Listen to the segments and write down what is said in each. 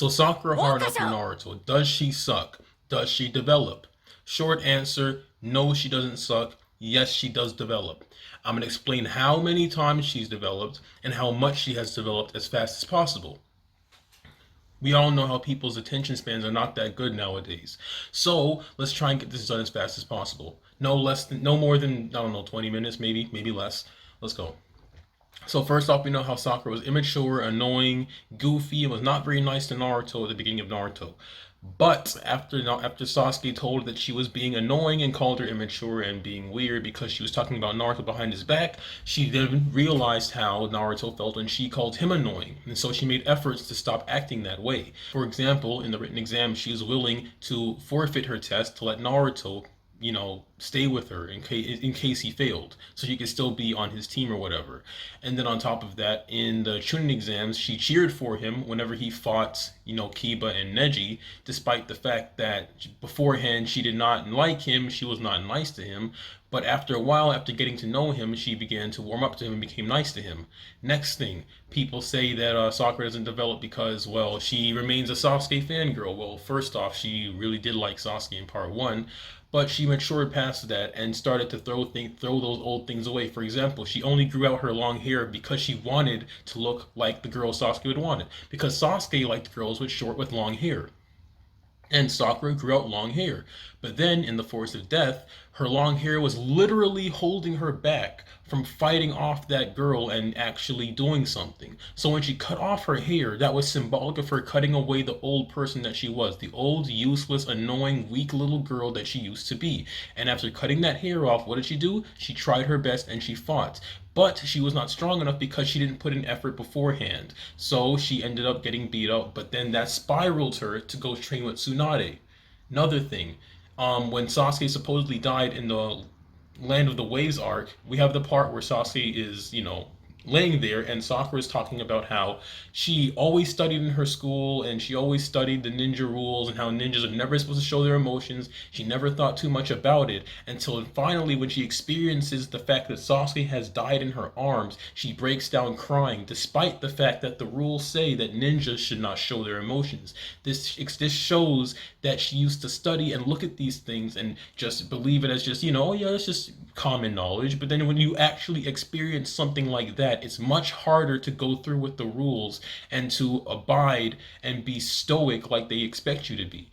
So Sakura hard up for Naruto. Does she suck? Does she develop? Short answer, no she doesn't suck. Yes, she does develop. I'm going to explain how many times she's developed and how much she has developed as fast as possible. We all know how people's attention spans are not that good nowadays. So let's try and get this done as fast as possible. No more than, I don't know, 20 minutes, maybe less. Let's go. So first off, we know how Sakura was immature, annoying, goofy, and was not very nice to Naruto at the beginning of Naruto. But after Sasuke told her that she was being annoying and called her immature and being weird because she was talking about Naruto behind his back, she then realized how Naruto felt when she called him annoying, and so she made efforts to stop acting that way. For example, in the written exam, she was willing to forfeit her test to let Naruto stay with her in case he failed, so she could still be on his team or whatever. And then on top of that, in the Chunin exams, she cheered for him whenever he fought, Kiba and Neji, despite the fact that beforehand she did not like him, she was not nice to him. But after a while, after getting to know him, she began to warm up to him and became nice to him. Next thing, people say that Sakura doesn't develop because, well, she remains a Sasuke fangirl. Well, first off, she really did like Sasuke in part one, but she matured past that and started to throw those old things away. For example, she only grew out her long hair because she wanted to look like the girl Sasuke would want it. Because Sasuke liked girls with long hair. And Sakura grew out long hair. But then, in the Force of Death, her long hair was literally holding her back from fighting off that girl and actually doing something. So when she cut off her hair, that was symbolic of her cutting away the old person that she was, the old, useless, annoying, weak little girl that she used to be. And after cutting that hair off, what did she do? She tried her best and she fought. But she was not strong enough because she didn't put in effort beforehand. So she ended up getting beat up, but then that spiraled her to go train with Tsunade. Another thing, when Sasuke supposedly died in the Land of the Waves arc, we have the part where Sasuke is, laying there, and Sakura is talking about how she always studied in her school and she always studied the ninja rules and how ninjas are never supposed to show their emotions. She never thought too much about it until finally, when she experiences the fact that Sasuke has died in her arms, she breaks down crying, despite the fact that the rules say that ninjas should not show their emotions. This shows that she used to study and look at these things and just believe it as just, oh yeah, it's just common knowledge. But then when you actually experience something like that, it's much harder to go through with the rules and to abide and be stoic like they expect you to be.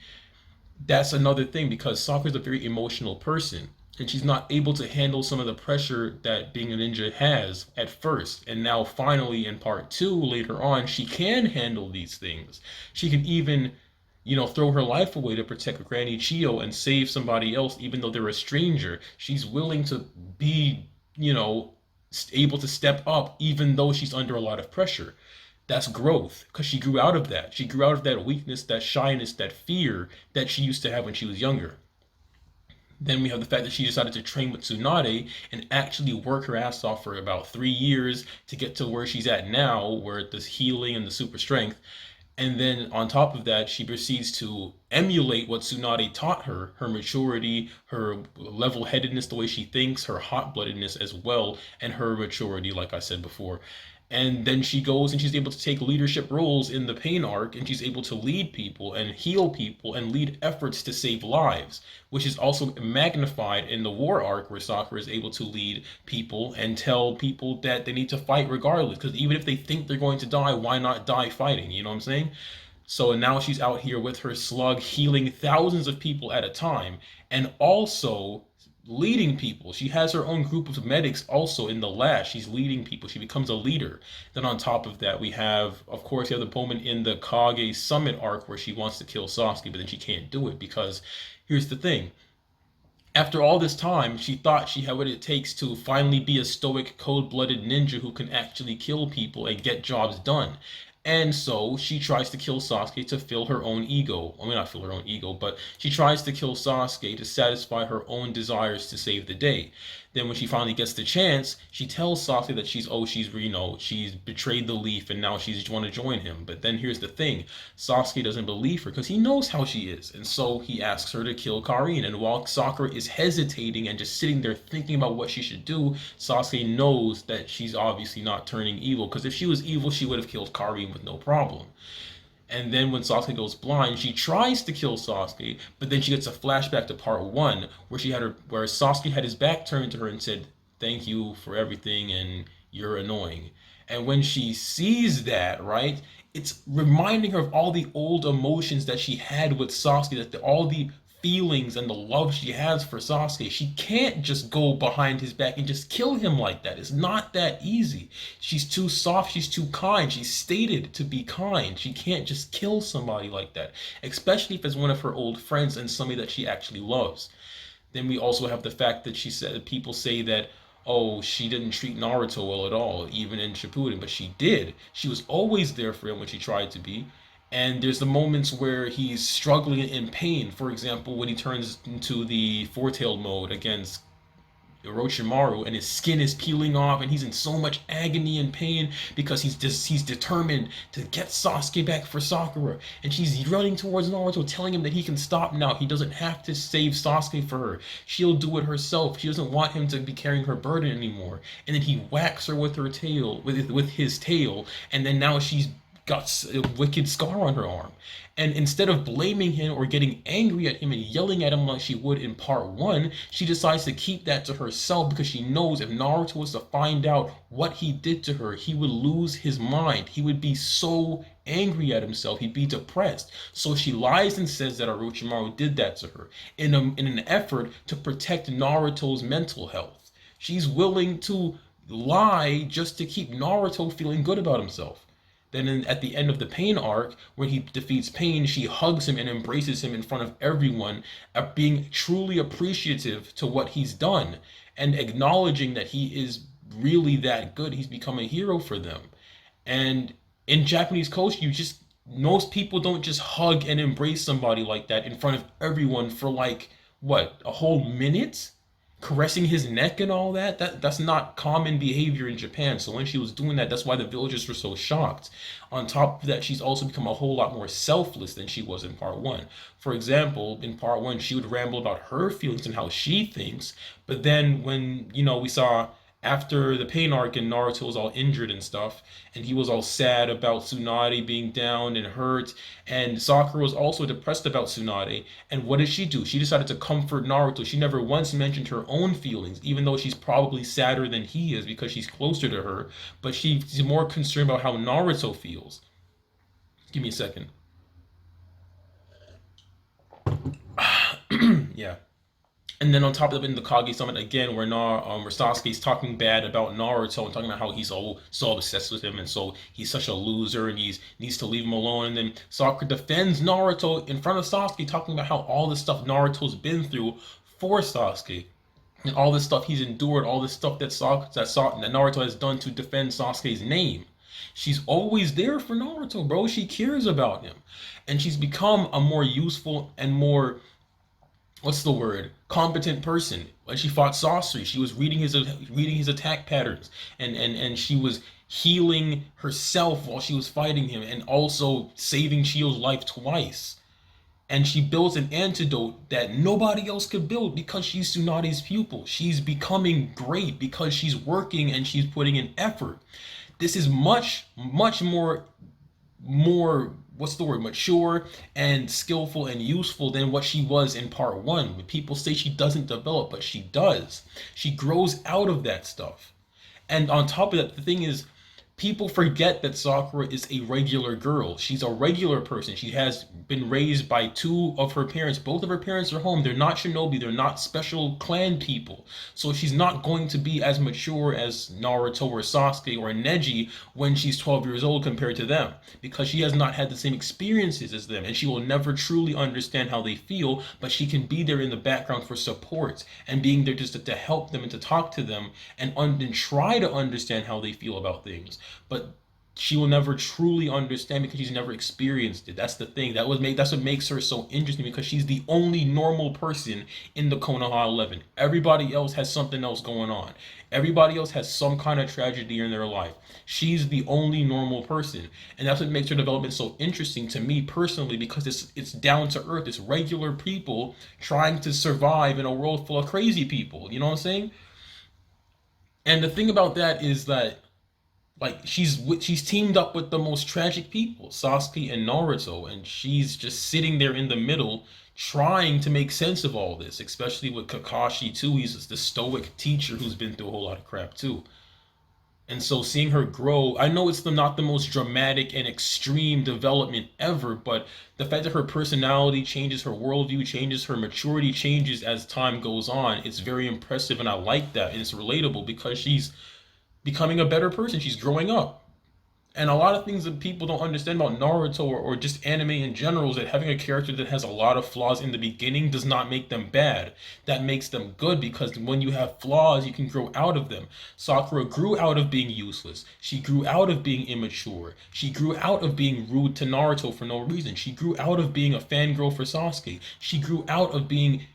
That's another thing, because Sakura's a very emotional person and she's not able to handle some of the pressure that being a ninja has at first. And now finally in part two, later on, she can handle these things. She can even throw her life away to protect Granny Chio and save somebody else, even though they're a stranger. She's willing to be, able to step up, even though she's under a lot of pressure. That's growth, because she grew out of that. She grew out of that weakness, that shyness, that fear that she used to have when she was younger. Then we have the fact that she decided to train with Tsunade and actually work her ass off for about 3 years to get to where she's at now, where this healing and the super strength. And then on top of that, she proceeds to emulate what Tsunade taught her, her maturity, her level-headedness, the way she thinks, her hot-bloodedness as well, and her maturity, like I said before. And then she goes and she's able to take leadership roles in the Pain arc, and she's able to lead people and heal people and lead efforts to save lives, which is also magnified in the War arc, where Sakura is able to lead people and tell people that they need to fight regardless, because even if they think they're going to die, why not die fighting? You know what I'm saying? So now she's out here with her slug healing thousands of people at a time and also leading people. She has her own group of medics also in the last. She's leading people. She becomes a leader. Then on top of that, we have, of course, you have the moment in the Kage Summit arc where she wants to kill Sasuke, but then she can't do it because here's the thing. After all this time, she thought she had what it takes to finally be a stoic, cold-blooded ninja who can actually kill people and get jobs done. And so she tries to kill Sasuke to fill her own ego. I mean, not fill her own ego, but she tries to kill Sasuke to satisfy her own desires to save the day. Then when she finally gets the chance, she tells Sasuke that she's betrayed the Leaf and now she's want to join him. But then here's the thing. Sasuke doesn't believe her because he knows how she is. And so he asks her to kill Karin. And while Sakura is hesitating and just sitting there thinking about what she should do, Sasuke knows that she's obviously not turning evil. Because if she was evil, she would have killed Karin with no problem. And then when Sasuke goes blind, she tries to kill Sasuke, but then she gets a flashback to part one where where Sasuke had his back turned to her and said, "Thank you for everything, and you're annoying." And when she sees that, right, it's reminding her of all the old emotions that she had with Sasuke, all the feelings and the love she has for Sasuke. She can't just go behind his back and just kill him like that. It's not that easy. She's too soft, she's too kind. She's stated to be kind. She can't just kill somebody like that, especially if it's one of her old friends and somebody that she actually loves. Then we also have the fact that she said people say that, oh, she didn't treat Naruto well at all, even in Shippuden, but she did. She was always there for him when she tried to be. And there's the moments where he's struggling in pain. For example, when he turns into the four-tailed mode against Orochimaru and his skin is peeling off and he's in so much agony and pain because he's determined to get Sasuke back for Sakura, and she's running towards Naruto telling him that he can stop now. He doesn't have to save Sasuke for her. She'll do it herself. She doesn't want him to be carrying her burden anymore. And then he whacks her with her tail, with his tail, and then now she's got a wicked scar on her arm. And instead of blaming him or getting angry at him and yelling at him like she would in part one, she decides to keep that to herself because she knows if Naruto was to find out what he did to her, he would lose his mind. He would be so angry at himself. He'd be depressed. So she lies and says that Orochimaru did that to her in an effort to protect Naruto's mental health. She's willing to lie just to keep Naruto feeling good about himself. Then at the end of the Pain arc, when he defeats Pain, she hugs him and embraces him in front of everyone, being truly appreciative to what he's done and acknowledging that he is really that good. He's become a hero for them. And in Japanese culture, most people don't just hug and embrace somebody like that in front of everyone for like what, a whole minute? Caressing his neck and all that's not common behavior in Japan. So when she was doing that, that's why the villagers were so shocked. On top of that, she's also become a whole lot more selfless than she was in part one. For example, in part one, she would ramble about her feelings and how she thinks, but then when, we saw after the Pain arc and Naruto was all injured and stuff, and he was all sad about Tsunade being down and hurt, and Sakura was also depressed about Tsunade. And what did she do? She decided to comfort Naruto. She never once mentioned her own feelings, even though she's probably sadder than he is because she's closer to her, but she's more concerned about how Naruto feels. Give me a second. Yeah. And then on top of it, in the Kage Summit again, where Sasuke's talking bad about Naruto and talking about how he's so obsessed with him and so he's such a loser and he needs to leave him alone. And then Sakura defends Naruto in front of Sasuke, talking about how all the stuff Naruto's been through for Sasuke. And all this stuff he's endured, all this stuff that Naruto has done to defend Sasuke's name. She's always there for Naruto, bro. She cares about him. And she's become a more useful and more, what's the word, competent person. When she fought Sasori, she was reading his attack patterns, and she was healing herself while she was fighting him, and also saving Chio's life twice. And she builds an antidote that nobody else could build because she's Tsunade's pupil. She's becoming great because she's working and she's putting in effort. This is much, much more, what's the word, mature and skillful and useful than what she was in part one. When people say she doesn't develop, but she does. She grows out of that stuff. And on top of that, the thing is, people forget that Sakura is a regular girl. She's a regular person. She has been raised by two of her parents. Both of her parents are home. They're not shinobi. They're not special clan people. So she's not going to be as mature as Naruto or Sasuke or Neji when she's 12 years old compared to them, because she has not had the same experiences as them, and she will never truly understand how they feel, but she can be there in the background for support and being there just to help them and to talk to them and try to understand how they feel about things. But she will never truly understand because she's never experienced it. That's the thing. That's what makes her so interesting, because she's the only normal person in the Konoha 11. Everybody else has something else going on. Everybody else has some kind of tragedy in their life. She's the only normal person, and that's what makes her development so interesting to me personally, because it's down to earth. It's regular people trying to survive in a world full of crazy people. You know what I'm saying? And the thing about that is that Like she's teamed up with the most tragic people, Sasuke and Naruto, and she's just sitting there in the middle trying to make sense of all this, especially with Kakashi too. He's just the stoic teacher who's been through a whole lot of crap too. And so seeing her grow, I know it's not the most dramatic and extreme development ever, but the fact that her personality changes, her worldview changes, her maturity changes as time goes on, it's very impressive, and I like that. And it's relatable because she's becoming a better person. She's growing up. And a lot of things that people don't understand about Naruto, or just anime in general, is that having a character that has a lot of flaws in the beginning does not make them bad. That makes them good, because when you have flaws, you can grow out of them. Sakura grew out of being useless. She grew out of being immature. She grew out of being rude to Naruto for no reason. She grew out of being a fangirl for Sasuke. She grew out of being,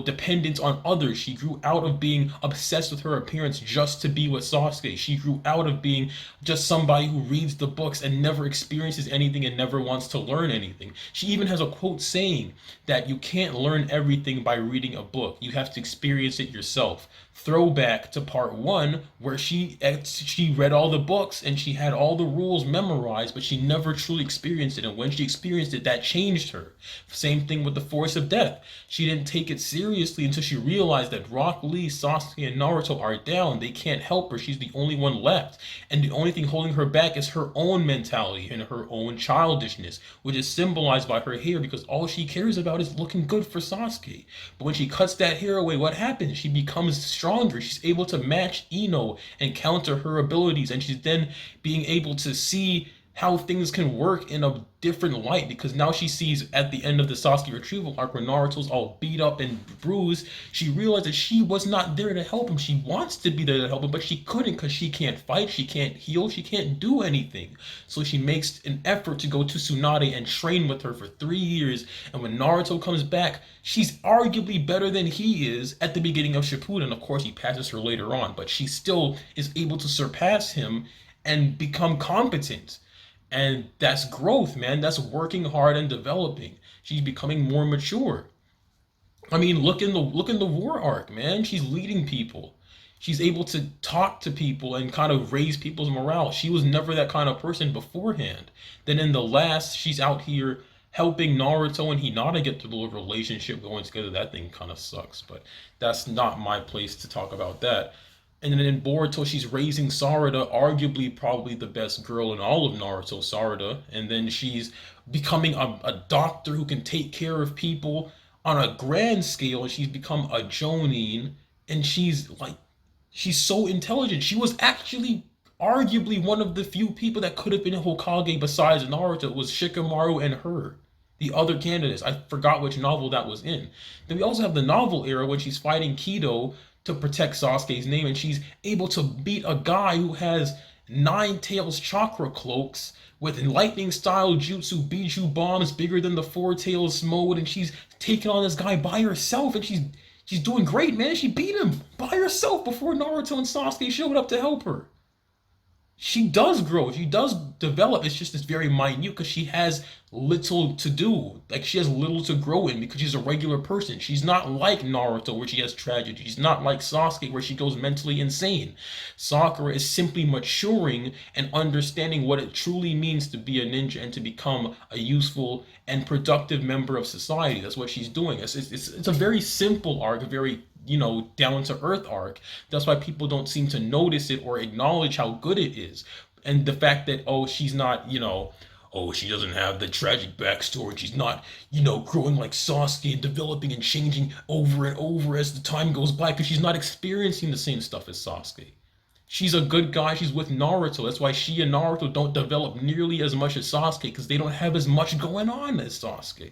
dependent on others. She grew out of being obsessed with her appearance just to be with Sasuke. She grew out of being just somebody who reads the books and never experiences anything and never wants to learn anything. She even has a quote saying that you can't learn everything by reading a book. You have to experience it yourself. Throwback to part one, where she read all the books and she had all the rules memorized, but she never truly experienced it. And when she experienced it, that changed her. Same thing with the Force of Death. She didn't take it seriously until she realized that Rock Lee, Sasuke, and Naruto are down. They can't help her. She's the only one left. And the only thing holding her back is her own mentality and her own childishness, which is symbolized by her hair, because all she cares about is looking good for Sasuke. But when she cuts that hair away, what happens? She becomes stronger. She's able to match Ino and counter her abilities, and she's then being able to see how things can work in a different light, because now she sees at the end of the Sasuke retrieval arc, where Naruto's all beat up and bruised, she realized that she was not there to help him. She wants to be there to help him, but she couldn't, because she can't fight, she can't heal, she can't do anything. So she makes an effort to go to Tsunade and train with her for 3 years, and when Naruto comes back, she's arguably better than he is at the beginning of Shippuden. Of course, he passes her later on, but she still is able to surpass him and become competent. And that's growth, man. That's working hard and developing. She's becoming more mature. I mean, look in the war arc, man. She's leading people. She's able to talk to people and kind of raise people's morale. She was never that kind of person beforehand. Then in the last, she's out here helping Naruto and Hinata get the little relationship going together. That thing kind of sucks, but that's not my place to talk about that. And then in Boruto, she's raising Sarada, arguably probably the best girl in all of Naruto, Sarada. And then she's becoming a doctor who can take care of people on a grand scale. And she's become a Jonin. And she's so intelligent. She was actually arguably one of the few people that could have been a Hokage besides Naruto. It was Shikamaru and her. The other candidates. I forgot which novel that was in. Then we also have the novel era when she's fighting Kido to protect Sasuke's name, and she's able to beat a guy who has nine tails chakra cloaks with lightning style jutsu biju bombs bigger than the four tails mode, and she's taking on this guy by herself, and she's doing great, man. She beat him by herself before Naruto and Sasuke showed up to help her. She does grow, she does develop. It's just it's very minute because she has little to do. Like she has little to grow in because she's a regular person. She's not like Naruto where she has tragedy. She's not like Sasuke where she goes mentally insane. Sakura is simply maturing and understanding what it truly means to be a ninja and to become a useful and productive member of society. That's what she's doing. It's a very simple arc, a very down to earth arc. That's why people don't seem to notice it or acknowledge how good it is. And the fact that, oh, she's not, oh, she doesn't have the tragic backstory. She's not, growing like Sasuke and developing and changing over and over as the time goes by because she's not experiencing the same stuff as Sasuke. She's a good guy. She's with Naruto. That's why she and Naruto don't develop nearly as much as Sasuke because they don't have as much going on as Sasuke.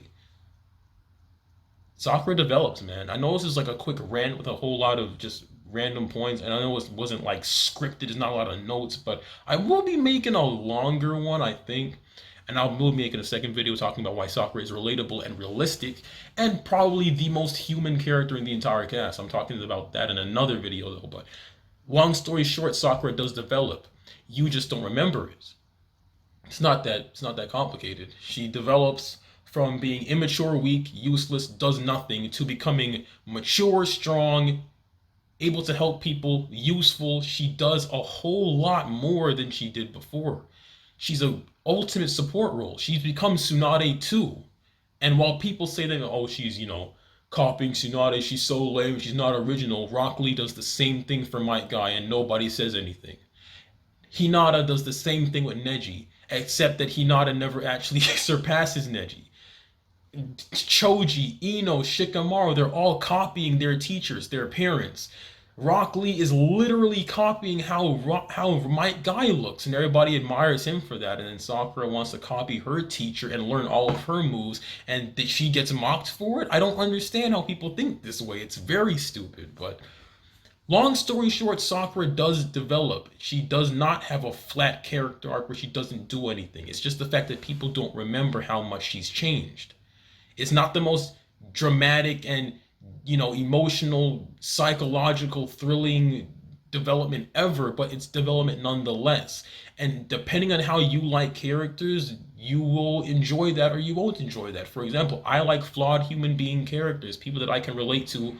Sakura develops, man. I know this is like a quick rant with a whole lot of just random points, and I know it wasn't like scripted, there's not a lot of notes, but I will be making a longer one, I think. And I will be making a second video talking about why Sakura is relatable and realistic, and probably the most human character in the entire cast. I'm talking about that in another video though, but long story short, Sakura does develop. You just don't remember it. It's not that complicated. She develops from being immature, weak, useless, does nothing, to becoming mature, strong, able to help people, useful. She does a whole lot more than she did before. She's a ultimate support role. She's become Tsunade too. And while people say that, oh, she's, copying Tsunade, she's so lame, she's not original, Rock Lee does the same thing for Might Guy and nobody says anything. Hinata does the same thing with Neji, except that Hinata never actually surpasses Neji. Choji, Ino, Shikamaru, they're all copying their teachers, their parents. Rock Lee is literally copying how Might Guy looks, and everybody admires him for that. And then Sakura wants to copy her teacher and learn all of her moves, and she gets mocked for it. I don't understand how people think this way. It's very stupid. But long story short, Sakura does develop. She does not have a flat character arc where she doesn't do anything. It's just the fact that people don't remember how much she's changed. It's not the most dramatic and emotional, psychological, thrilling development ever, but it's development nonetheless. And depending on how you like characters, you will enjoy that or you won't enjoy that. For example, I like flawed human being characters, people that I can relate to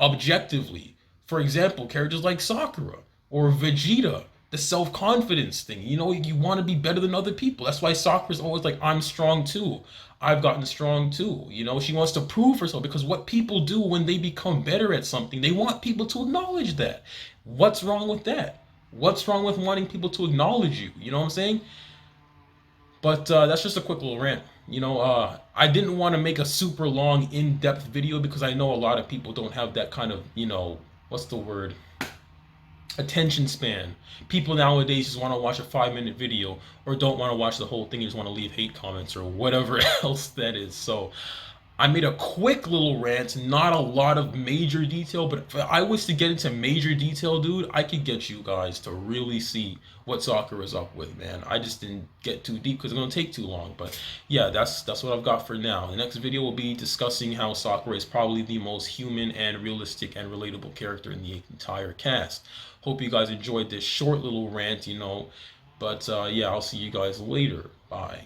objectively. For example, characters like Sakura or Vegeta, the self-confidence thing. You want to be better than other people. That's why Sakura's always like, I'm strong too. I've gotten strong too. She wants to prove herself because what people do when they become better at something, they want people to acknowledge that. What's wrong with that? What's wrong with wanting people to acknowledge you? You know what I'm saying? But that's just a quick little rant. I didn't want to make a super long, in-depth video because I know a lot of people don't have that kind of, what's the word? Attention span. People nowadays just want to watch a 5-minute video or don't want to watch the whole thing. You just want to leave hate comments or whatever else that is. So I made a quick little rant, not a lot of major detail, but if I was to get into major detail, dude, I could get you guys to really see what Sakura's up with, man. I just didn't get too deep because it's going to take too long. But yeah, that's what I've got for now. The next video will be discussing how Sakura is probably the most human and realistic and relatable character in the entire cast. Hope you guys enjoyed this short little rant, But yeah, I'll see you guys later. Bye.